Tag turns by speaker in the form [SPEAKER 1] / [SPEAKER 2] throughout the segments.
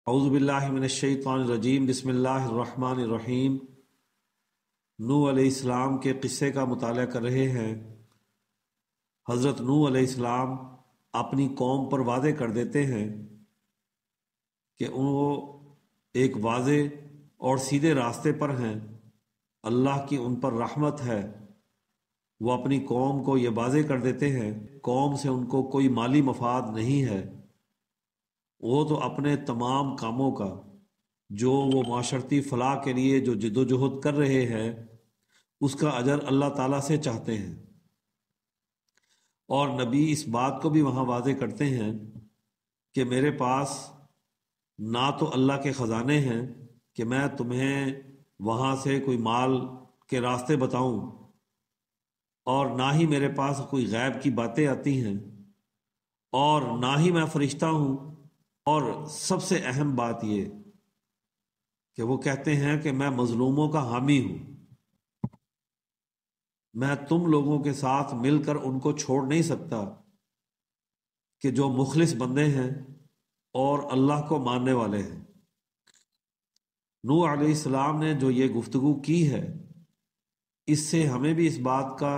[SPEAKER 1] اعوذ باللہ من الشیطان الرجیم، بسم اللہ الرحمن الرحیم۔ نوح علیہ السلام کے قصے کا مطالعہ کر رہے ہیں۔ حضرت نوح علیہ السلام اپنی قوم پر واضح کر دیتے ہیں کہ وہ ایک واضح اور سیدھے راستے پر ہیں، اللہ کی ان پر رحمت ہے۔ وہ اپنی قوم کو یہ واضح کر دیتے ہیں قوم سے ان کو کوئی مالی مفاد نہیں ہے، وہ تو اپنے تمام کاموں کا جو وہ معاشرتی فلاح کے لیے جو جد و جہد کر رہے ہیں اس کا اجر اللہ تعالیٰ سے چاہتے ہیں۔ اور نبی اس بات کو بھی وہاں واضح کرتے ہیں کہ میرے پاس نہ تو اللہ کے خزانے ہیں کہ میں تمہیں وہاں سے کوئی مال کے راستے بتاؤں، اور نہ ہی میرے پاس کوئی غیب کی باتیں آتی ہیں، اور نہ ہی میں فرشتہ ہوں۔ اور سب سے اہم بات یہ کہ وہ کہتے ہیں کہ میں مظلوموں کا حامی ہوں، میں تم لوگوں کے ساتھ مل کر ان کو چھوڑ نہیں سکتا کہ جو مخلص بندے ہیں اور اللہ کو ماننے والے ہیں۔ نوح علیہ السلام نے جو یہ گفتگو کی ہے، اس سے ہمیں بھی اس بات کا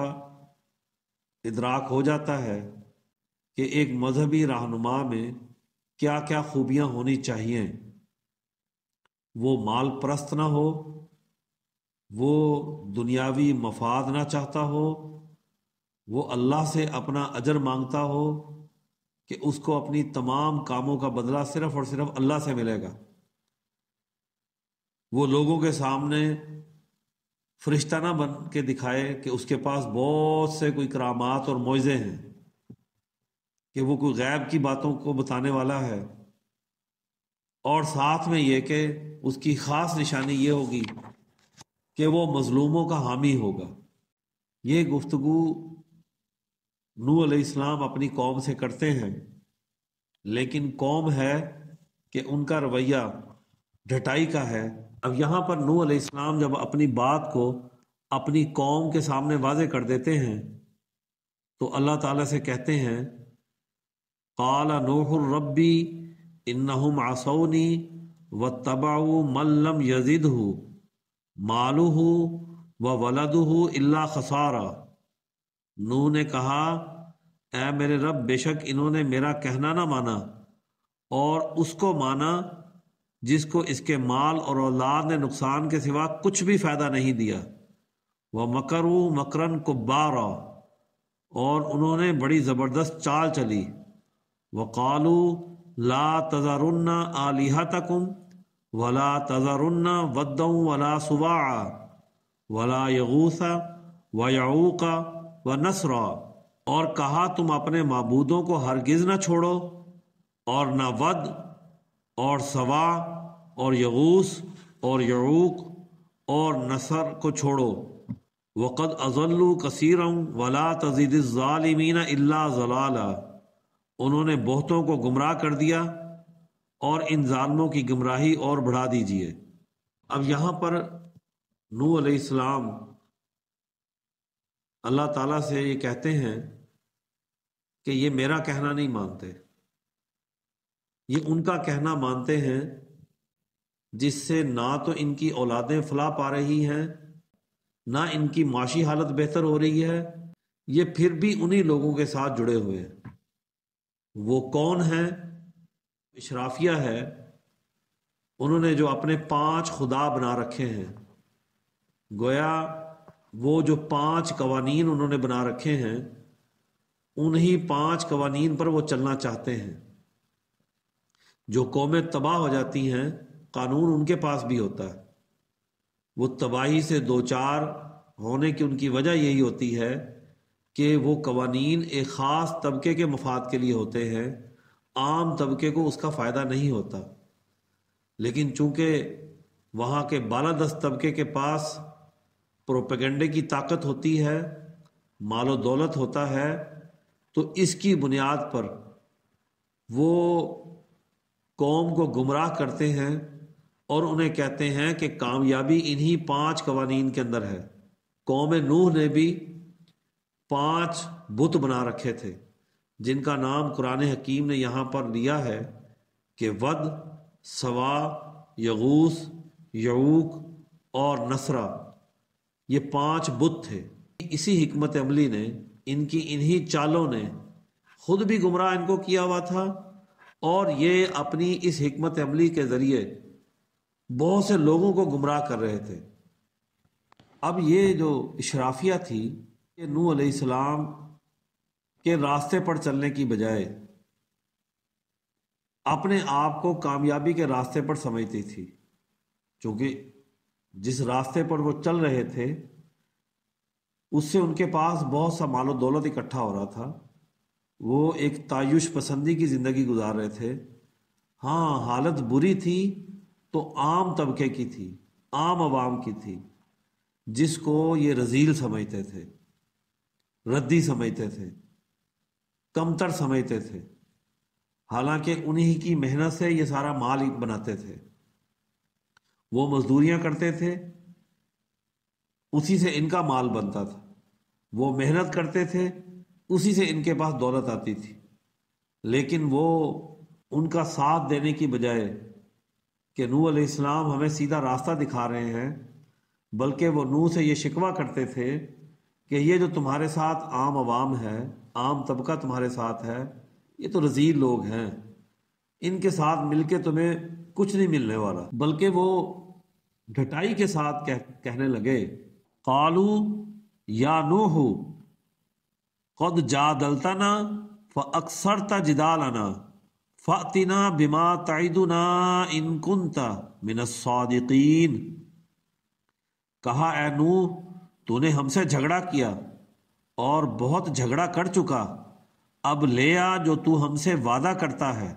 [SPEAKER 1] ادراک ہو جاتا ہے کہ ایک مذہبی رہنما میں کیا کیا خوبیاں ہونی چاہیے۔ وہ مال پرست نہ ہو، وہ دنیاوی مفاد نہ چاہتا ہو، وہ اللہ سے اپنا اجر مانگتا ہو کہ اس کو اپنی تمام کاموں کا بدلہ صرف اور صرف اللہ سے ملے گا۔ وہ لوگوں کے سامنے فرشتہ نہ بن کے دکھائے کہ اس کے پاس بہت سے کوئی کرامات اور معجزے ہیں، کہ وہ کوئی غیب کی باتوں کو بتانے والا ہے، اور ساتھ میں یہ کہ اس کی خاص نشانی یہ ہوگی کہ وہ مظلوموں کا حامی ہوگا۔ یہ گفتگو نوح علیہ السلام اپنی قوم سے کرتے ہیں، لیکن قوم ہے کہ ان کا رویہ ڈھٹائی کا ہے۔ اب یہاں پر نوح علیہ السلام جب اپنی بات کو اپنی قوم کے سامنے واضح کر دیتے ہیں تو اللہ تعالیٰ سے کہتے ہیں، قال نوح ربی انہم عصونی واتبعوا من لم یزدہ مالہ وولدہ الا خسارا۔ نوح نے کہا، اے میرے رب، بے شک انہوں نے میرا کہنا نہ مانا اور اس کو مانا جس کو اس کے مال اور اولاد نے نقصان کے سوا کچھ بھی فائدہ نہیں دیا۔ وَمَكَرُوا مَكْرًا كُبَّارًا، اور انہوں نے بڑی زبردست چال چلی۔ وَقَالُوا لَا تَذَرُنَّ آلِهَتَكُمْ وَلَا تَذَرُنَّ وَدًّا وَلَا سُوَاعًا وَلَا يَغُوثَ وَيَعُوقَ وَنَسْرًا، اور کہا تم اپنے معبودوں کو ہرگز نہ چھوڑو، اور نہ ود اور سوا اور یغوث اور یعوق اور نصر کو چھوڑو۔ وَقَدْ أَضَلُّوا كَثِيرًا وَلَا تَزِدِ الظَّالِمِينَ إِلَّا ضَلَالًا، انہوں نے بہتوں کو گمراہ کر دیا اور ان ظالموں کی گمراہی اور بڑھا دیجیے۔ اب یہاں پر نوح علیہ السلام اللہ تعالیٰ سے یہ کہتے ہیں کہ یہ میرا کہنا نہیں مانتے، یہ ان کا کہنا مانتے ہیں جس سے نہ تو ان کی اولادیں فلاح پا رہی ہیں، نہ ان کی معاشی حالت بہتر ہو رہی ہے، یہ پھر بھی انہی لوگوں کے ساتھ جڑے ہوئے ہیں۔ وہ کون ہیں؟ اشرافیہ ہے، انہوں نے جو اپنے 5 خدا بنا رکھے ہیں، گویا وہ جو 5 قوانین انہوں نے بنا رکھے ہیں، انہی 5 قوانین پر وہ چلنا چاہتے ہیں۔ جو قومیں تباہ ہو جاتی ہیں، قانون ان کے پاس بھی ہوتا ہے، وہ تباہی سے دوچار ہونے کی ان کی وجہ یہی ہوتی ہے کہ وہ قوانین ایک خاص طبقے کے مفاد کے لیے ہوتے ہیں، عام طبقے کو اس کا فائدہ نہیں ہوتا۔ لیکن چونکہ وہاں کے بالادست طبقے کے پاس پروپیگنڈے کی طاقت ہوتی ہے، مال و دولت ہوتا ہے، تو اس کی بنیاد پر وہ قوم کو گمراہ کرتے ہیں اور انہیں کہتے ہیں کہ کامیابی انہی 5 قوانین کے اندر ہے۔ قوم نوح نے بھی 5 بت بنا رکھے تھے، جن کا نام قرآن حکیم نے یہاں پر لیا ہے کہ ود، سوا، یغوث، یعوق اور نصرہ، یہ 5 بت تھے۔ اسی حکمت عملی نے، ان کی انہی چالوں نے خود بھی گمراہ ان کو کیا ہوا تھا، اور یہ اپنی اس حکمت عملی کے ذریعے بہت سے لوگوں کو گمراہ کر رہے تھے۔ اب یہ جو اشرافیہ تھی، یہ نوح علیہ السلام کے راستے پر چلنے کی بجائے اپنے آپ کو کامیابی کے راستے پر سمجھتی تھی، چونکہ جس راستے پر وہ چل رہے تھے اس سے ان کے پاس بہت سا مال و دولت اکٹھا ہو رہا تھا، وہ ایک تعیش پسندی کی زندگی گزار رہے تھے۔ ہاں، حالت بری تھی تو عام طبقے کی تھی، عام عوام کی تھی، جس کو یہ رذیل سمجھتے تھے، ردی سمجھتے تھے، کمتر سمجھتے تھے، حالانکہ انہی کی محنت سے یہ سارا مال بناتے تھے۔ وہ مزدوریاں کرتے تھے، اسی سے ان کا مال بنتا تھا، وہ محنت کرتے تھے، اسی سے ان کے پاس دولت آتی تھی، لیکن وہ ان کا ساتھ دینے کی بجائے کہ نوح علیہ السلام ہمیں سیدھا راستہ دکھا رہے ہیں، بلکہ وہ نوح سے یہ شکوہ کرتے تھے کہ یہ جو تمہارے ساتھ عام عوام ہے، عام طبقہ تمہارے ساتھ ہے، یہ تو رذیل لوگ ہیں، ان کے ساتھ مل کے تمہیں کچھ نہیں ملنے والا۔ بلکہ وہ ڈھٹائی کے ساتھ کہنے لگے، قالو یا نوح قد جادلتنا فاکثرت جدالنا فأتنا بما تعدنا ان کنت من الصادقین۔ کہا، اے نوح، تو نے ہم سے جھگڑا کیا اور بہت جھگڑا کر چکا، اب لے آ جو تو ہم سے وعدہ کرتا ہے،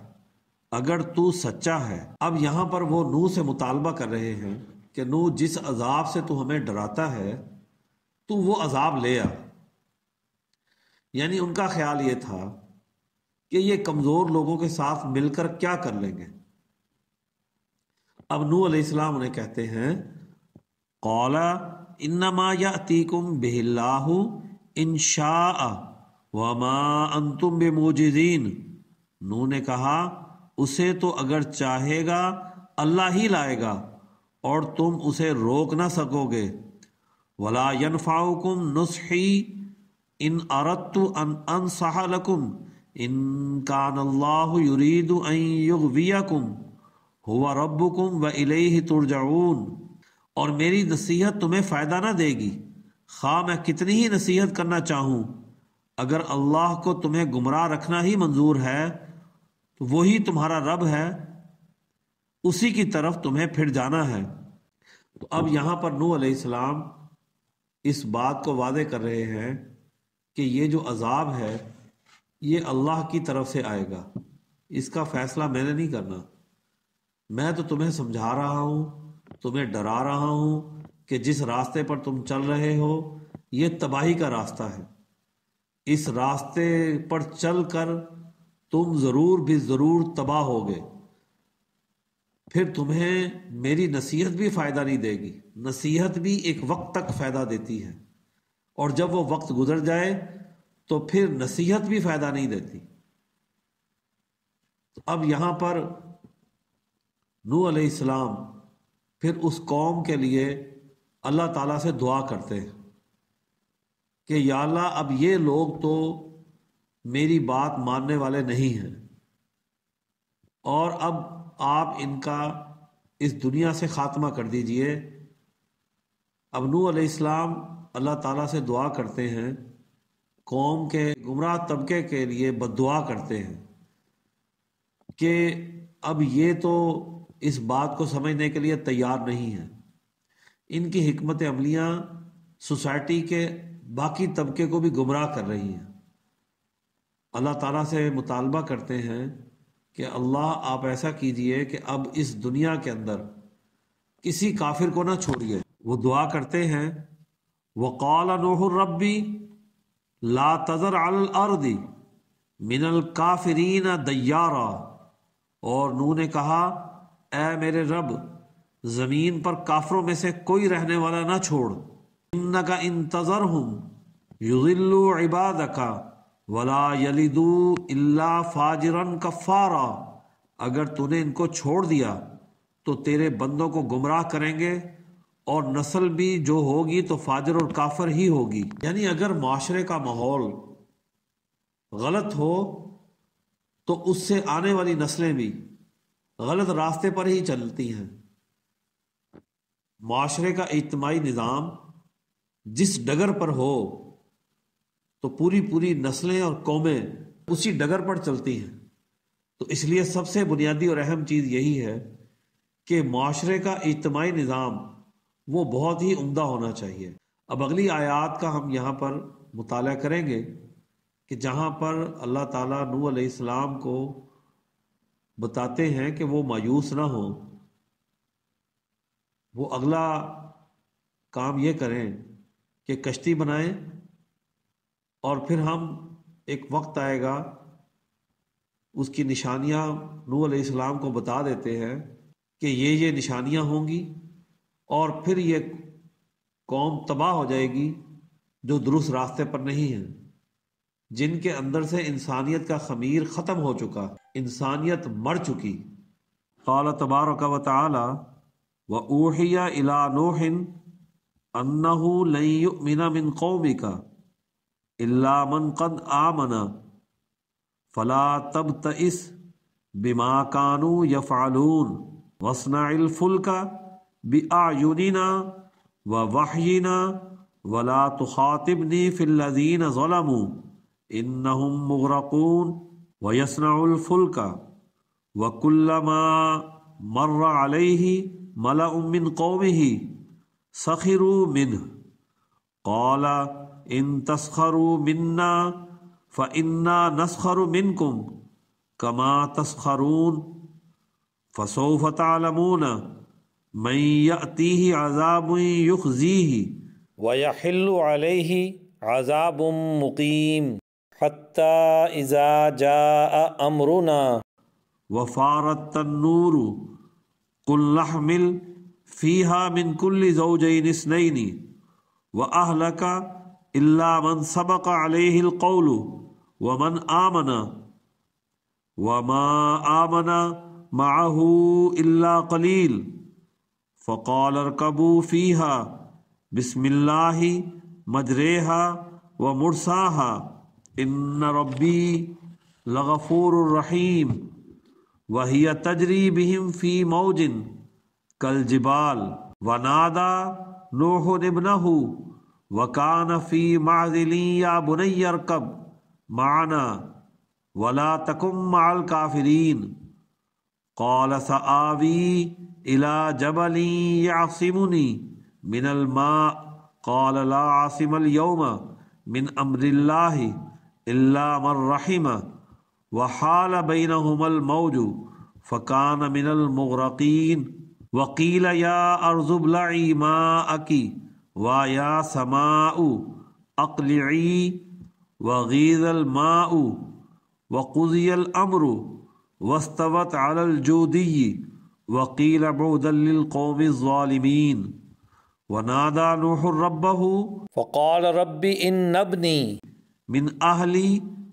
[SPEAKER 1] اگر تو سچا ہے۔ اب یہاں پر وہ نوح سے مطالبہ کر رہے ہیں کہ نوح، جس عذاب سے تو ہمیں ڈراتا ہے تو وہ عذاب لے آ۔ یعنی ان کا خیال یہ تھا کہ یہ کمزور لوگوں کے ساتھ مل کر کیا کر لیں گے۔ اب نوح علیہ السلام انہیں کہتے ہیں، قال انما یأتیکم بہ اللہ ان شاء وما انتم بمعجزین۔ نوح نے کہا، اسے تو اگر چاہے گا اللہ ہی لائے گا اور تم اسے روک نہ سکو گے۔ ولا ینفعکم نصحی ان اردت ان انصح لکم ان کان اللہ یرید ان یغویکم هو ربکم والیہ ترجعون۔ اور میری نصیحت تمہیں فائدہ نہ دے گی، خواہ میں کتنی ہی نصیحت کرنا چاہوں، اگر اللہ کو تمہیں گمراہ رکھنا ہی منظور ہے تو وہی تمہارا رب ہے، اسی کی طرف تمہیں پھر جانا ہے۔ تو اب یہاں پر نوح علیہ السلام اس بات کو واضح کر رہے ہیں کہ یہ جو عذاب ہے یہ اللہ کی طرف سے آئے گا، اس کا فیصلہ میں نے نہیں کرنا، میں تو تمہیں سمجھا رہا ہوں، تمہیں ڈرا رہا ہوں کہ جس راستے پر تم چل رہے ہو یہ تباہی کا راستہ ہے، اس راستے پر چل کر تم ضرور بھی ضرور تباہ ہوگے، پھر تمہیں میری نصیحت بھی فائدہ نہیں دے گی۔ نصیحت بھی ایک وقت تک فائدہ دیتی ہے، اور جب وہ وقت گزر جائے تو پھر نصیحت بھی فائدہ نہیں دیتی۔ تو اب یہاں پر نوح علیہ السلام پھر اس قوم کے لیے اللہ تعالیٰ سے دعا کرتے ہیں کہ یا اللہ، اب یہ لوگ تو میری بات ماننے والے نہیں ہیں، اور اب آپ ان کا اس دنیا سے خاتمہ کر دیجئے۔ اب نوح علیہ السلام اللہ تعالیٰ سے دعا کرتے ہیں، قوم کے گمراہ طبقے کے لیے بد دعا کرتے ہیں کہ اب یہ تو اس بات کو سمجھنے کے لیے تیار نہیں ہے، ان کی حکمت عملیاں سوسائٹی کے باقی طبقے کو بھی گمراہ کر رہی ہیں۔ اللہ تعالیٰ سے مطالبہ کرتے ہیں کہ اللہ آپ ایسا کیجئے کہ اب اس دنیا کے اندر کسی کافر کو نہ چھوڑیے۔ وہ دعا کرتے ہیں، وقال نوح ربی لا تذر علی الارض من الکافرین دیارا۔ اور نوح نے کہا، اے میرے رب، زمین پر کافروں میں سے کوئی رہنے والا نہ چھوڑ۔ انک ان تذرہم یضلوا عبادک ولا یلدوا الا فاجرا کفارا۔ اگر تو نے ان کو چھوڑ دیا تو تیرے بندوں کو گمراہ کریں گے، اور نسل بھی جو ہوگی تو فاجر اور کافر ہی ہوگی۔ یعنی اگر معاشرے کا ماحول غلط ہو تو اس سے آنے والی نسلیں بھی غلط راستے پر ہی چلتی ہیں۔ معاشرے کا اجتماعی نظام جس ڈگر پر ہو تو پوری نسلیں اور قومیں اسی ڈگر پر چلتی ہیں۔ تو اس لیے سب سے بنیادی اور اہم چیز یہی ہے کہ معاشرے کا اجتماعی نظام وہ بہت ہی عمدہ ہونا چاہیے۔ اب اگلی آیات کا ہم یہاں پر مطالعہ کریں گے کہ جہاں پر اللہ تعالیٰ نوح علیہ السلام کو بتاتے ہیں کہ وہ مایوس نہ ہوں، وہ اگلا کام یہ کریں کہ کشتی بنائیں، اور پھر ہم ایک وقت آئے گا اس کی نشانیاں نوح علیہ السلام کو بتا دیتے ہیں کہ یہ نشانیاں ہوں گی، اور پھر یہ قوم تباہ ہو جائے گی جو درست راستے پر نہیں ہے، جن کے اندر سے انسانیت کا خمیر ختم ہو چکا، انسانیت مر چکی۔ قال تبارک و تعالی وَأُوحِيَ إِلَىٰ نُوحٍ أَنَّهُ لَن يُؤْمِنَ مِن قَوْمِكَ إِلَّا مَن قَدْ آمَنَ فَلَا تَبْتَئِسْ بِمَا كَانُوا يَفْعَلُونَ وَاصْنَعِ الْفُلْكَ بِأَعْيُنِنَا وَوَحْيِنَا وَلَا تُخَاطِبْنِي فِي الَّذِينَ ظَلَمُوا إِنَّهُمْ مُغْرَقُونَ وَيَصْنَعُ الْفُلْكَ وَكُلَّمَا مَرَّ عَلَيْهِ مَلَأٌ مِّن قَوْمِهِ سَخِرُوا مِنْهُ قَالَ إِن تَسْخَرُوا مِنَّا فَإِنَّا نَسْخَرُ مِنْكُمْ كَمَا تَسْخَرُونَ فَسَوْفَ تَعْلَمُونَ مَن يَأْتِيهِ عَذَابٌ يُخْزِيهِ
[SPEAKER 2] وَيَحِلُّ عَلَيْهِ عَذَابٌ مُقِيمٌ حَتَّى إِذَا جَاءَ أَمْرُنَا
[SPEAKER 1] وَفَارَ التَّنُّورُ قُلْ نَحْمِلْ فِيهَا مِن كُلِّ زَوْجَيْنِ اثْنَيْنِ وَأَهْلَكَ إِلَّا مَن سَبَقَ عَلَيْهِ الْقَوْلُ وَمَنْ آمَنَ وَمَا آمَنَ مَعَهُ إِلَّا قَلِيلٌ فَقَالَ ارْكَبُوا فِيهَا بِسْمِ اللَّهِ مَجْرَاهَا وَمُرْسَاهَا إِنَّ رَبِّي لَغَفُورٌ رَحِيمٌ وَهِيَ تَجْرِي بِهِمْ فِي مَوْجٍ كَالْجِبَالِ وَنَادَى نُوحٌ ابْنَهُ وَكَانَ فِي مَعْزِلٍ يَا بُنَيَّ ارْكَبْ مَعَنَا وَلَا تَكُن مَّعَ الْكَافِرِينَ قَالَ سَآوِي إِلَىٰ جَبَلٍ يَعْصِمُنِي مِنَ الْمَاءِ قَالَ لَا عَاصِمَ الْيَوْمَ مِنْ أَمْرِ اللَّهِ إِلَّا مَن رَّحِمَ وَحَالَ بَيْنَهُمَا الْمَوْجُ فَكَانَ مِنَ الْمُغْرَقِينَ وَقِيلَ يَا أَرْضُ ابْلَعِي مَاءَكِ وَيَا سَمَاءُ أَقْلِعِي وَغِيضَ الْمَاءُ وَقُضِيَ الْأَمْرُ وَاسْتَوَتْ عَلَى الْجُودِيِّ وَقِيلَ بُعْدًا لِلْقَوْمِ الظَّالِمِينَ وَنَادَى نُوحٌ رَبَّهُ
[SPEAKER 2] فَقَالَ رَبِّ إِنَّ ابْنِي
[SPEAKER 1] مِنْ أَهْلِي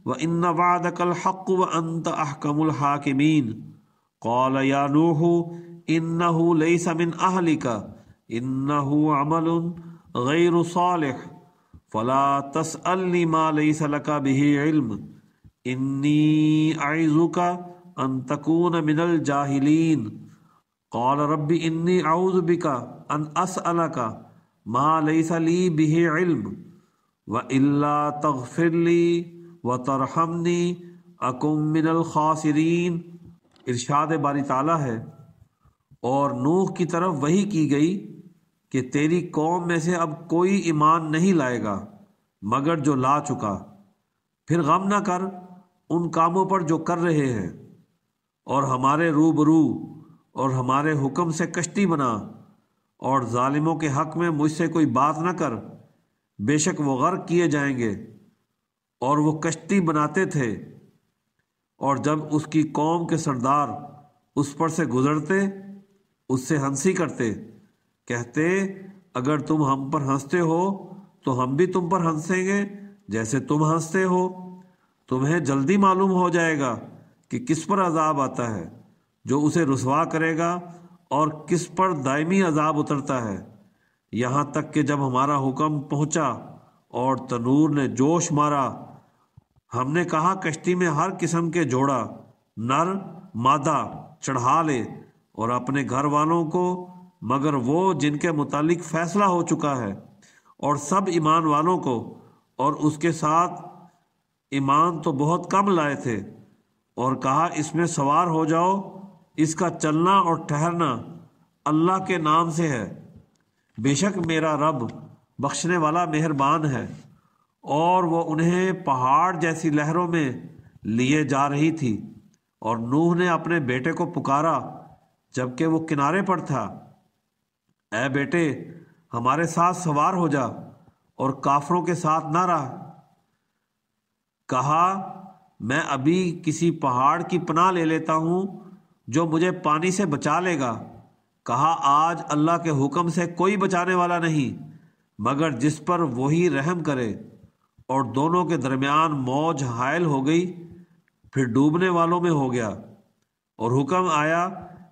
[SPEAKER 1] وَإِنَّ وَعْدَكَ الْحَقُّ وَأَنْتَ أَحْكَمُ الْحَاكِمِينَ قَالَ يَا نُوحُ إِنَّهُ لَيْسَ مِنْ أَهْلِكَ إِنَّهُ عَمَلٌ غَيْرُ صَالِحٍ فَلَا تَسْأَلْنِي مَا لَيْسَ لَكَ بِهِ عِلْمٌ إِنِّي أَعِظُكَ أَن تَكُونَ مِنَ الْجَاهِلِينَ قَالَ رَبِّ إِنِّي أَعُوذُ بِكَ أَنْ أَسْأَلَكَ مَا لَيْسَ لِي بِهِ عِلْمٌ وَإِلَّا تَغْفِرْ لِي وَتَرْحَمْنِي أَكُن مِّنَ الْخَاسِرِينَ۔ ارشاد باری تعالیٰ ہے، اور نوح کی طرف وحی کی گئی کہ تیری قوم میں سے اب کوئی ایمان نہیں لائے گا مگر جو لا چکا، پھر غم نہ کر ان کاموں پر جو کر رہے ہیں، اور ہمارے روبرو اور ہمارے حکم سے کشتی بنا، اور ظالموں کے حق میں مجھ سے کوئی بات نہ کر، بے شک وہ غرق کیے جائیں گے۔ اور وہ کشتی بناتے تھے، اور جب اس کی قوم کے سردار اس پر سے گزرتے اس سے ہنسی کرتے، کہتے اگر تم ہم پر ہنستے ہو تو ہم بھی تم پر ہنسیں گے جیسے تم ہنستے ہو، تمہیں جلدی معلوم ہو جائے گا کہ کس پر عذاب آتا ہے، جو اسے رسوا کرے گا اور کس پر دائمی عذاب اترتا ہے، یہاں تک کہ جب ہمارا حکم پہنچا اور تنور نے جوش مارا، ہم نے کہا کشتی میں ہر قسم کے جوڑا نر مادہ چڑھا لے اور اپنے گھر والوں کو مگر وہ جن کے متعلق فیصلہ ہو چکا ہے، اور سب ایمان والوں کو، اور اس کے ساتھ ایمان تو بہت کم لائے تھے، اور کہا اس میں سوار ہو جاؤ، اس کا چلنا اور ٹھہرنا اللہ کے نام سے ہے، بے شک میرا رب بخشنے والا مہربان ہے۔ اور وہ انہیں پہاڑ جیسی لہروں میں لیے جا رہی تھی، اور نوح نے اپنے بیٹے کو پکارا جبکہ وہ کنارے پر تھا، اے بیٹے ہمارے ساتھ سوار ہو جا اور کافروں کے ساتھ نہ رہ۔ کہا میں ابھی کسی پہاڑ کی پناہ لے لیتا ہوں جو مجھے پانی سے بچا لے گا۔ کہا آج اللہ کے حکم سے کوئی بچانے والا نہیں مگر جس پر وہی رحم کرے، اور دونوں کے درمیان موج حائل ہو گئی، پھر ڈوبنے والوں میں ہو گیا، اور حکم آیا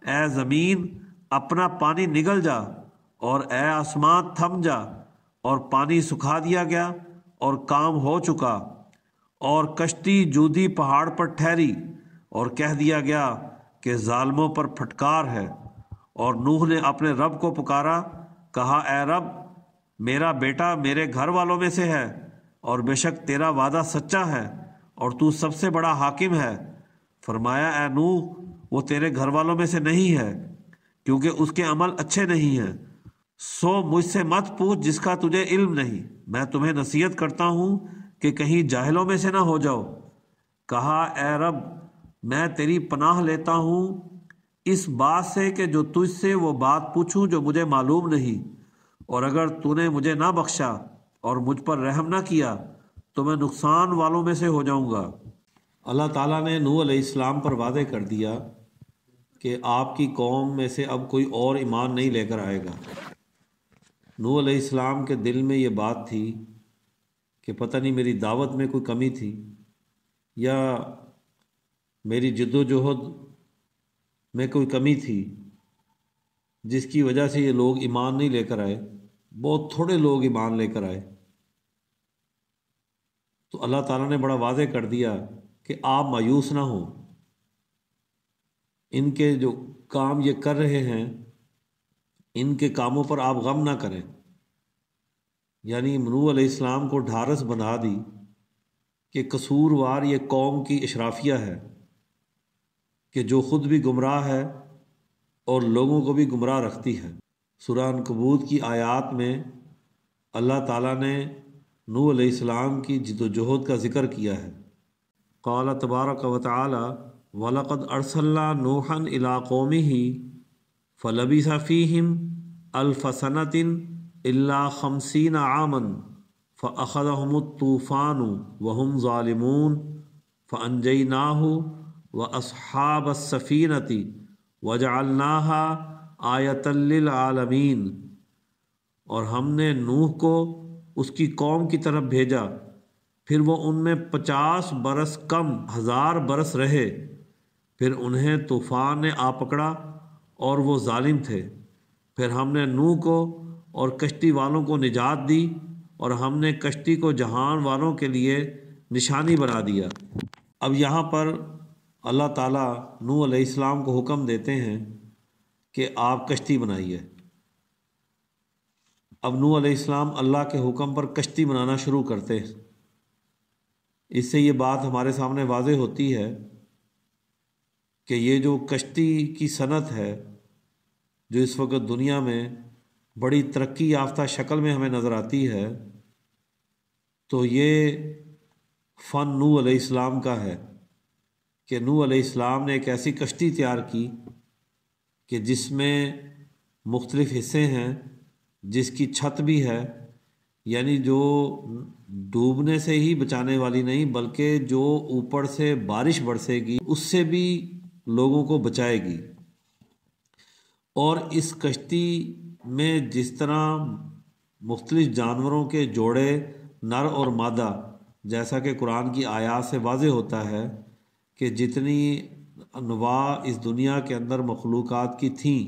[SPEAKER 1] اے زمین اپنا پانی نگل جا، اور اے آسمان تھم جا، اور پانی سکھا دیا گیا اور کام ہو چکا، اور کشتی جودی پہاڑ پر ٹھہری، اور کہہ دیا گیا کہ ظالموں پر پھٹکار ہے۔ اور نوح نے اپنے رب کو پکارا، کہا اے رب میرا بیٹا میرے گھر والوں میں سے ہے، اور بے شک تیرا وعدہ سچا ہے اور تو سب سے بڑا حاکم ہے۔ فرمایا اے نوح وہ تیرے گھر والوں میں سے نہیں ہے کیونکہ اس کے عمل اچھے نہیں ہیں، سو مجھ سے مت پوچھ جس کا تجھے علم نہیں، میں تمہیں نصیحت کرتا ہوں کہ کہیں جاہلوں میں سے نہ ہو جاؤ۔ کہا اے رب میں تیری پناہ لیتا ہوں اس بات سے کہ جو تجھ سے وہ بات پوچھوں جو مجھے معلوم نہیں، اور اگر تو نے مجھے نہ بخشا اور مجھ پر رحم نہ کیا تو میں نقصان والوں میں سے ہو جاؤں گا۔ اللہ تعالیٰ نے نوح علیہ السلام پر وعدے کر دیا کہ آپ کی قوم میں سے اب کوئی اور ایمان نہیں لے کر آئے گا۔ نوح علیہ السلام کے دل میں یہ بات تھی کہ پتہ نہیں میری دعوت میں کوئی کمی تھی یا میری جد و جہد میں کوئی کمی تھی جس کی وجہ سے یہ لوگ ایمان نہیں لے کر آئے، بہت تھوڑے لوگ ایمان لے کر آئے۔ تو اللہ تعالیٰ نے بڑا واضح کر دیا کہ آپ مایوس نہ ہوں، ان کے جو کام یہ کر رہے ہیں ان کے کاموں پر آپ غم نہ کریں۔ یعنی نوح علیہ السلام کو ڈھارس بندھا دی کہ قصوروار یہ قوم کی اشرافیہ ہے کہ جو خود بھی گمراہ ہے اور لوگوں کو بھی گمراہ رکھتی ہے۔ سورہ عنکبوت کی آیات میں اللہ تعالیٰ نے نوح علیہ السلام کی جد و جہد کا ذکر کیا ہے۔ قال تبارک و تعالی وَلَقَدْ أَرْسَلْنَا نُوحًا إِلَىٰ قَوْمِهِ فَلَبِثَ فِيهِمْ أَلْفَ سَنَةٍ إِلَّا 50 عَامًا فَأَخَذَهُمُ الطُّوفَانُ وَهُمْ ظَالِمُونَ فَأَنجَيْنَاهُ وَأَصْحَابَ السَّفِينَةِ وَجَعَلْنَاهَا آیَةً لِّلْعَالَمِينَ۔ اور ہم نے نوح کو اس کی قوم کی طرف بھیجا، پھر وہ ان میں 50 برس کم 1000 برس رہے، پھر انہیں طوفان نے آ پکڑا اور وہ ظالم تھے، پھر ہم نے نوح کو اور کشتی والوں کو نجات دی، اور ہم نے کشتی کو جہان والوں کے لیے نشانی بنا دیا۔ اب یہاں پر اللہ تعالیٰ نوح علیہ السلام کو حکم دیتے ہیں کہ آپ کشتی بنائیے۔ اب نوح علیہ السلام اللہ کے حکم پر کشتی بنانا شروع کرتے ہیں۔ اس سے یہ بات ہمارے سامنے واضح ہوتی ہے کہ یہ جو کشتی کی صنعت ہے جو اس وقت دنیا میں بڑی ترقی یافتہ شکل میں ہمیں نظر آتی ہے، تو یہ فن نوح علیہ السلام کا ہے کہ نوح علیہ السلام نے ایک ایسی کشتی تیار کی کہ جس میں مختلف حصے ہیں، جس کی چھت بھی ہے، یعنی جو ڈوبنے سے ہی بچانے والی نہیں بلکہ جو اوپر سے بارش برسے گی اس سے بھی لوگوں کو بچائے گی۔ اور اس کشتی میں جس طرح مختلف جانوروں کے جوڑے نر اور مادہ، جیسا کہ قرآن کی آیات سے واضح ہوتا ہے کہ جتنی انواع اس دنیا کے اندر مخلوقات کی تھیں،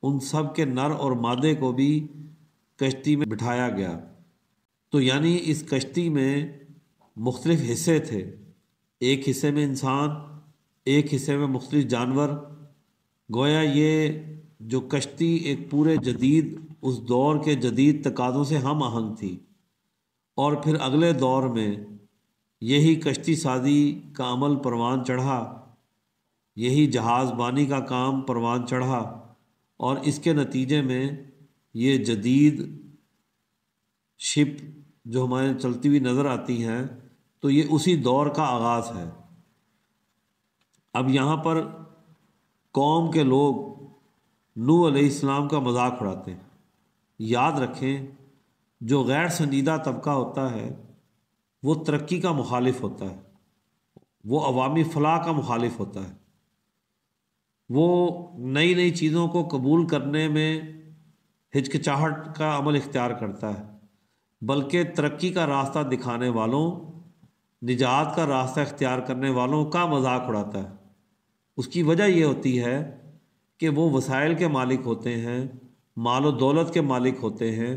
[SPEAKER 1] ان سب کے نر اور مادے کو بھی کشتی میں بٹھایا گیا۔ تو یعنی اس کشتی میں مختلف حصے تھے، ایک حصے میں انسان، ایک حصے میں مختلف جانور۔ گویا یہ جو کشتی ایک پورے جدید، اس دور کے جدید تقاضوں سے ہم آہنگ تھی، اور پھر اگلے دور میں یہی کشتی سازی کا عمل پروان چڑھا، یہی جہاز بانی کا کام پروان چڑھا، اور اس کے نتیجے میں یہ جدید شپ جو ہمارے چلتی ہوئی نظر آتی ہیں، تو یہ اسی دور کا آغاز ہے۔ اب یہاں پر قوم کے لوگ نوح علیہ السلام کا مذاق اڑاتے ہیں۔ یاد رکھیں، جو غیر سنجیدہ طبقہ ہوتا ہے وہ ترقی کا مخالف ہوتا ہے، وہ عوامی فلاح کا مخالف ہوتا ہے، وہ نئی نئی چیزوں کو قبول کرنے میں ہچکچاہٹ کا عمل اختیار کرتا ہے، بلکہ ترقی کا راستہ دکھانے والوں، نجات کا راستہ اختیار کرنے والوں کا مذاق اڑاتا ہے۔ اس کی وجہ یہ ہوتی ہے کہ وہ وسائل کے مالک ہوتے ہیں، مال و دولت کے مالک ہوتے ہیں،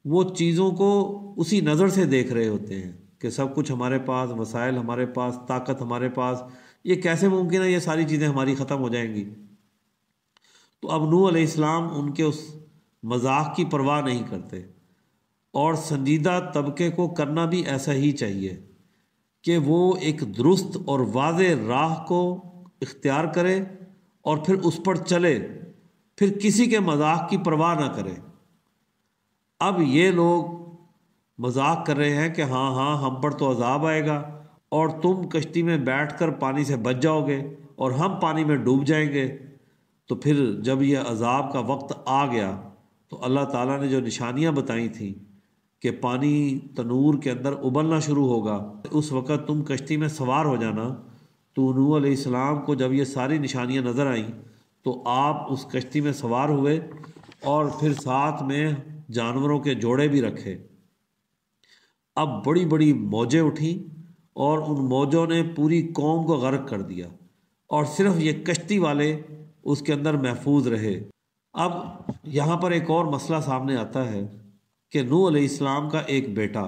[SPEAKER 1] وہ چیزوں کو اسی نظر سے دیکھ رہے ہوتے ہیں کہ سب کچھ ہمارے پاس، وسائل ہمارے پاس، طاقت ہمارے پاس، یہ کیسے ممکن ہے یہ ساری چیزیں ہماری ختم ہو جائیں گی۔ تو اب نوح علیہ السلام ان کے اس مذاق کی پرواہ نہیں کرتے، اور سنجیدہ طبقے کو کرنا بھی ایسا ہی چاہیے کہ وہ ایک درست اور واضح راہ کو اختیار کرے اور پھر اس پر چلے، پھر کسی کے مذاق کی پرواہ نہ کرے۔ اب یہ لوگ مذاق کر رہے ہیں کہ ہاں ہاں ہم پر تو عذاب آئے گا، اور تم کشتی میں بیٹھ کر پانی سے بچ جاؤ گے اور ہم پانی میں ڈوب جائیں گے۔ تو پھر جب یہ عذاب کا وقت آ گیا تو اللہ تعالیٰ نے جو نشانیاں بتائی تھیں کہ پانی تنور کے اندر ابلنا شروع ہوگا، اس وقت تم کشتی میں سوار ہو جانا۔ تو نوح علیہ السلام کو جب یہ ساری نشانیاں نظر آئیں تو آپ اس کشتی میں سوار ہوئے، اور پھر ساتھ میں جانوروں کے جوڑے بھی رکھے۔ اب بڑی بڑی موجیں اٹھیں اور ان موجوں نے پوری قوم کو غرق کر دیا، اور صرف یہ کشتی والے اس کے اندر محفوظ رہے۔ اب یہاں پر ایک اور مسئلہ سامنے آتا ہے کہ نوح علیہ السلام کا ایک بیٹا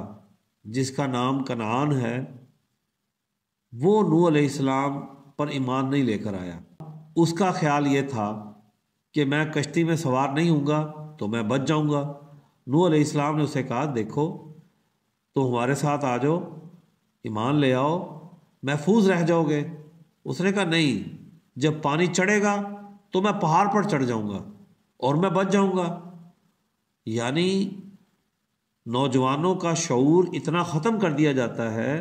[SPEAKER 1] جس کا نام کنعان ہے، وہ نوح علیہ السلام پر ایمان نہیں لے کر آیا۔ اس کا خیال یہ تھا کہ میں کشتی میں سوار نہیں ہوں گا تو میں بچ جاؤں گا۔ نوح علیہ السلام نے اسے کہا دیکھو تو ہمارے ساتھ آ جاؤ، ایمان لے آؤ، محفوظ رہ جاؤ گے۔ اس نے کہا نہیں، جب پانی چڑھے گا تو میں پہاڑ پر چڑھ جاؤں گا اور میں بچ جاؤں گا۔ یعنی نوجوانوں کا شعور اتنا ختم کر دیا جاتا ہے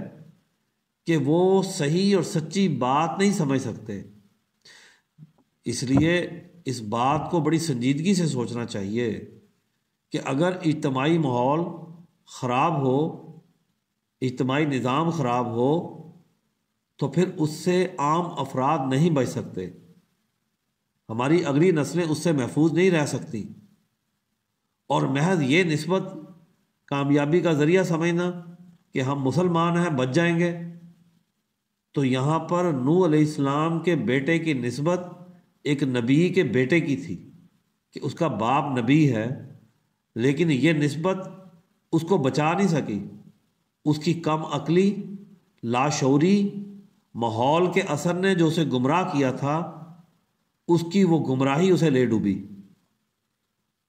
[SPEAKER 1] کہ وہ صحیح اور سچی بات نہیں سمجھ سکتے۔ اس لیے اس بات کو بڑی سنجیدگی سے سوچنا چاہیے کہ اگر اجتماعی ماحول خراب ہو، اجتماعی نظام خراب ہو، تو پھر اس سے عام افراد نہیں بچ سکتے، ہماری اگلی نسلیں اس سے محفوظ نہیں رہ سکتی۔ اور محض یہ نسبت کامیابی کا ذریعہ سمجھنا کہ ہم مسلمان ہیں بچ جائیں گے، تو یہاں پر نوح علیہ السلام کے بیٹے کی نسبت ایک نبی کے بیٹے کی تھی کہ اس کا باپ نبی ہے، لیکن یہ نسبت اس کو بچا نہیں سکی۔ اس کی کم عقلی، لاشعوری، ماحول کے اثر نے جو اسے گمراہ کیا تھا، اس کی وہ گمراہی اسے لے ڈوبی۔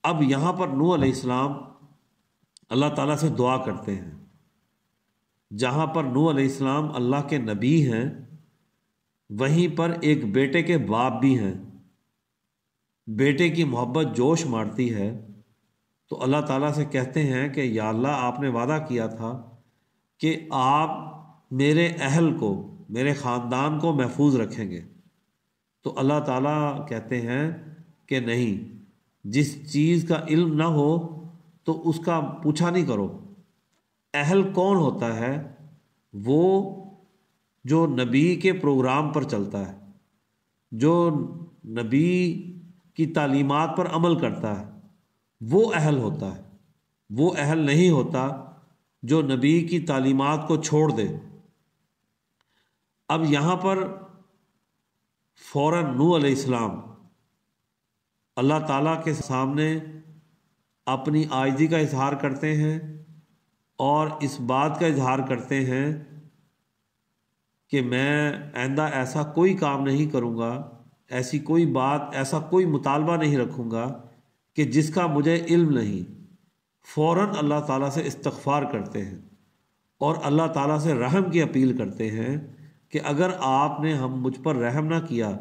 [SPEAKER 1] اب یہاں پر نوح علیہ السلام اللہ تعالیٰ سے دعا کرتے ہیں۔ جہاں پر نوح علیہ السلام اللہ کے نبی ہیں، وہیں پر ایک بیٹے کے باپ بھی ہیں۔ بیٹے کی محبت جوش مارتی ہے تو اللہ تعالیٰ سے کہتے ہیں کہ یا اللہ، آپ نے وعدہ کیا تھا کہ آپ میرے اہل کو، میرے خاندان کو محفوظ رکھیں گے۔ تو اللہ تعالیٰ کہتے ہیں کہ نہیں، جس چیز کا علم نہ ہو تو اس کا پوچھا نہیں کرو۔ اہل کون ہوتا ہے؟ وہ جو نبی کے پروگرام پر چلتا ہے، جو نبی کی تعلیمات پر عمل کرتا ہے، وہ اہل ہوتا ہے۔ وہ اہل نہیں ہوتا جو نبی کی تعلیمات کو چھوڑ دے۔ اب یہاں پر فوراً نوح علیہ السلام اللہ تعالیٰ کے سامنے اپنی عاجزی کا اظہار کرتے ہیں اور اس بات کا اظہار کرتے ہیں کہ میں آئندہ ایسا کوئی کام نہیں کروں گا، ایسی کوئی بات، ایسا کوئی مطالبہ نہیں رکھوں گا کہ جس کا مجھے علم نہیں۔ فوراً اللہ تعالیٰ سے استغفار کرتے ہیں اور اللہ تعالیٰ سے رحم کی اپیل کرتے ہیں کہ اگر آپ نے مجھ پر رحم نہ کیا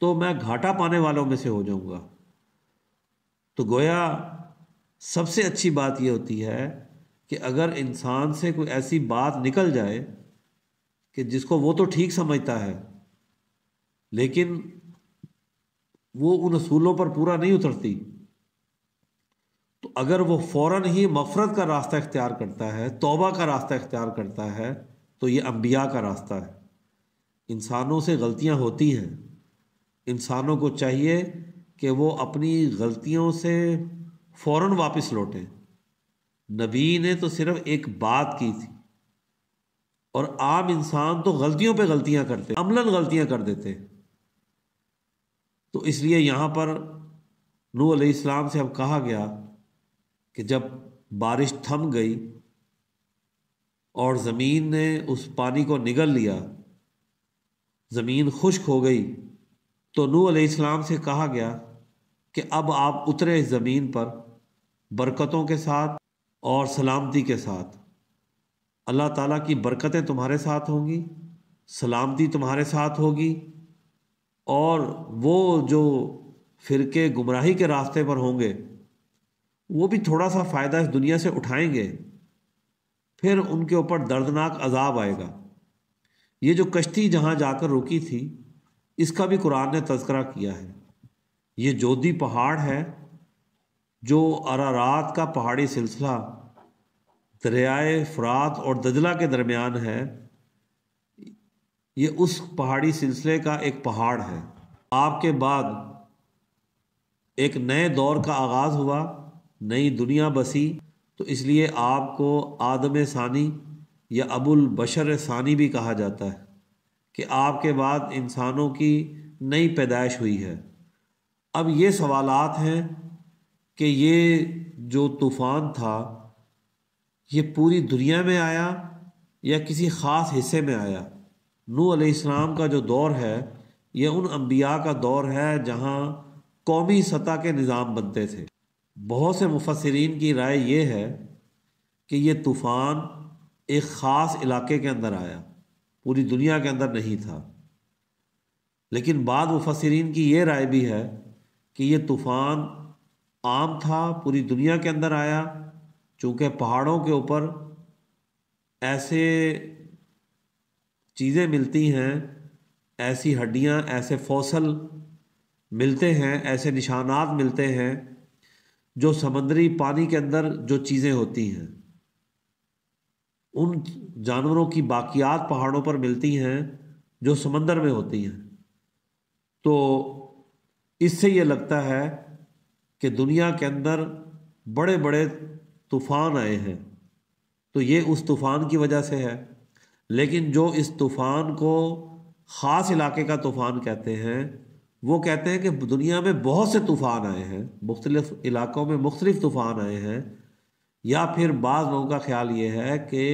[SPEAKER 1] تو میں گھاٹا پانے والوں میں سے ہو جاؤں گا۔ تو گویا سب سے اچھی بات یہ ہوتی ہے کہ اگر انسان سے کوئی ایسی بات نکل جائے کہ جس کو وہ تو ٹھیک سمجھتا ہے لیکن وہ ان اصولوں پر پورا نہیں اترتی، تو اگر وہ فوراً ہی مغفرت کا راستہ اختیار کرتا ہے، توبہ کا راستہ اختیار کرتا ہے، تو یہ انبیاء کا راستہ ہے۔ انسانوں سے غلطیاں ہوتی ہیں، انسانوں کو چاہیے کہ وہ اپنی غلطیوں سے فوراً واپس لوٹیں۔ نبی نے تو صرف ایک بات کی تھی، اور عام انسان تو غلطیوں پہ غلطیاں کرتے، عملاً غلطیاں کر دیتے۔ تو اس لیے یہاں پر نوح علیہ السلام سے اب کہا گیا کہ جب بارش تھم گئی اور زمین نے اس پانی کو نگل لیا، زمین خشک ہو گئی، تو نوح علیہ السلام سے کہا گیا کہ اب آپ اترے اس زمین پر برکتوں کے ساتھ اور سلامتی کے ساتھ۔ اللہ تعالیٰ کی برکتیں تمہارے ساتھ ہوں گی، سلامتی تمہارے ساتھ ہوگی، اور وہ جو فرقے گمراہی کے راستے پر ہوں گے وہ بھی تھوڑا سا فائدہ اس دنیا سے اٹھائیں گے، پھر ان کے اوپر دردناک عذاب آئے گا۔ یہ جو کشتی جہاں جا کر رکی تھی اس کا بھی قرآن نے تذکرہ کیا ہے۔ یہ جودی پہاڑ ہے جو ارارات کا پہاڑی سلسلہ دریائے فرات اور دجلہ کے درمیان ہے، یہ اس پہاڑی سلسلے کا ایک پہاڑ ہے۔ آپ کے بعد ایک نئے دور کا آغاز ہوا، نئی دنیا بسی، تو اس لیے آپ کو آدم ثانی یا ابو البشر ثانی بھی کہا جاتا ہے کہ آپ کے بعد انسانوں کی نئی پیدائش ہوئی ہے۔ اب یہ سوالات ہیں کہ یہ جو طوفان تھا یہ پوری دنیا میں آیا یا کسی خاص حصے میں آیا؟ نوح علیہ السلام کا جو دور ہے یہ ان انبیاء کا دور ہے جہاں قومی سطح کے نظام بنتے تھے۔ بہت سے مفسرین کی رائے یہ ہے کہ یہ طوفان ایک خاص علاقے کے اندر آیا، پوری دنیا کے اندر نہیں تھا۔ لیکن بعض مفسرین کی یہ رائے بھی ہے کہ یہ طوفان عام تھا، پوری دنیا کے اندر آیا، چونکہ پہاڑوں کے اوپر ایسے چیزیں ملتی ہیں، ایسی ہڈیاں، ایسے فوسل ملتے ہیں، ایسے نشانات ملتے ہیں جو سمندری پانی کے اندر جو چیزیں ہوتی ہیں ان جانوروں کی باقیات پہاڑوں پر ملتی ہیں جو سمندر میں ہوتی ہیں۔ تو اس سے یہ لگتا ہے کہ دنیا کے اندر بڑے بڑے طوفان آئے ہیں، تو یہ اس طوفان کی وجہ سے ہے۔ لیکن جو اس طوفان کو خاص علاقے کا طوفان کہتے ہیں، وہ کہتے ہیں کہ دنیا میں بہت سے طوفان آئے ہیں، مختلف علاقوں میں مختلف طوفان آئے ہیں، یا پھر بعض لوگوں کا خیال یہ ہے کہ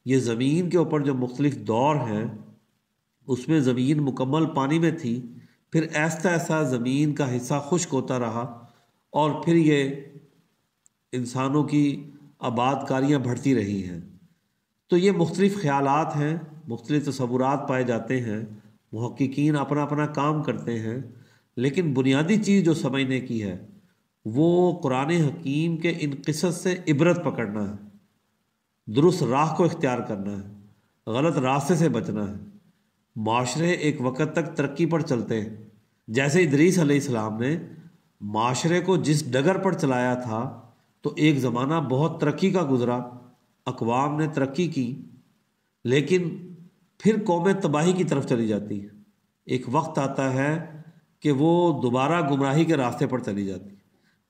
[SPEAKER 1] یہ زمین کے اوپر جو مختلف دور ہیں اس میں زمین مکمل پانی میں تھی، پھر ایسا ایسا زمین کا حصہ خشک ہوتا رہا اور پھر یہ انسانوں کی آباد کاریاں بڑھتی رہی ہیں۔ تو یہ مختلف خیالات ہیں، مختلف تصورات پائے جاتے ہیں، محققین اپنا اپنا کام کرتے ہیں، لیکن بنیادی چیز جو سمجھنے کی ہے وہ قرآن حکیم کے ان قصص سے عبرت پکڑنا ہے، درست راہ کو اختیار کرنا ہے، غلط راستے سے بچنا ہے۔ معاشرے ایک وقت تک ترقی پر چلتے ہیں، جیسے ادریس علیہ السلام نے معاشرے کو جس ڈگر پر چلایا تھا تو ایک زمانہ بہت ترقی کا گزرا، اقوام نے ترقی کی، لیکن پھر قومیں تباہی کی طرف چلی جاتی ہیں۔ ایک وقت آتا ہے کہ وہ دوبارہ گمراہی کے راستے پر چلی جاتی ہے،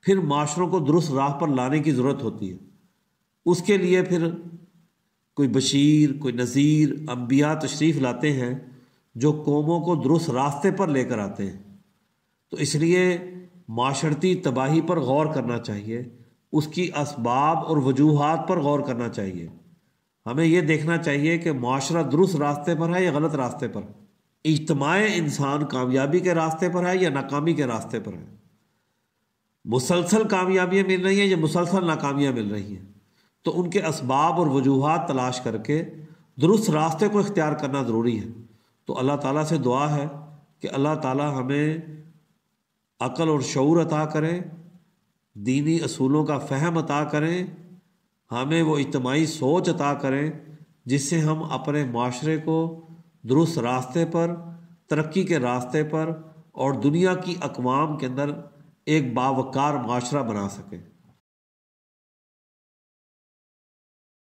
[SPEAKER 1] پھر معاشروں کو درست راہ پر لانے کی ضرورت ہوتی ہے۔ اس کے لیے پھر کوئی بشیر، کوئی نذیر، انبیاء تشریف لاتے ہیں جو قوموں کو درست راستے پر لے کر آتے ہیں۔ تو اس لیے معاشرتی تباہی پر غور کرنا چاہیے، اس کی اسباب اور وجوہات پر غور کرنا چاہیے۔ ہمیں یہ دیکھنا چاہیے کہ معاشرہ درست راستے پر ہے یا غلط راستے پر، اجتماع انسان کامیابی کے راستے پر ہے یا ناکامی کے راستے پر ہے، مسلسل کامیابیاں مل رہی ہیں یا مسلسل ناکامیاں مل رہی ہیں۔ تو ان کے اسباب اور وجوہات تلاش کر کے درست راستے کو اختیار کرنا ضروری ہے۔ تو اللہ تعالیٰ سے دعا ہے کہ اللہ تعالیٰ ہمیں عقل اور شعور عطا کریں، دینی اصولوں کا فہم عطا کریں، ہمیں وہ اجتماعی سوچ عطا کریں جس سے ہم اپنے معاشرے کو درست راستے پر، ترقی کے راستے پر اور دنیا کی اقوام کے اندر ایک باوقار معاشرہ بنا سکیں۔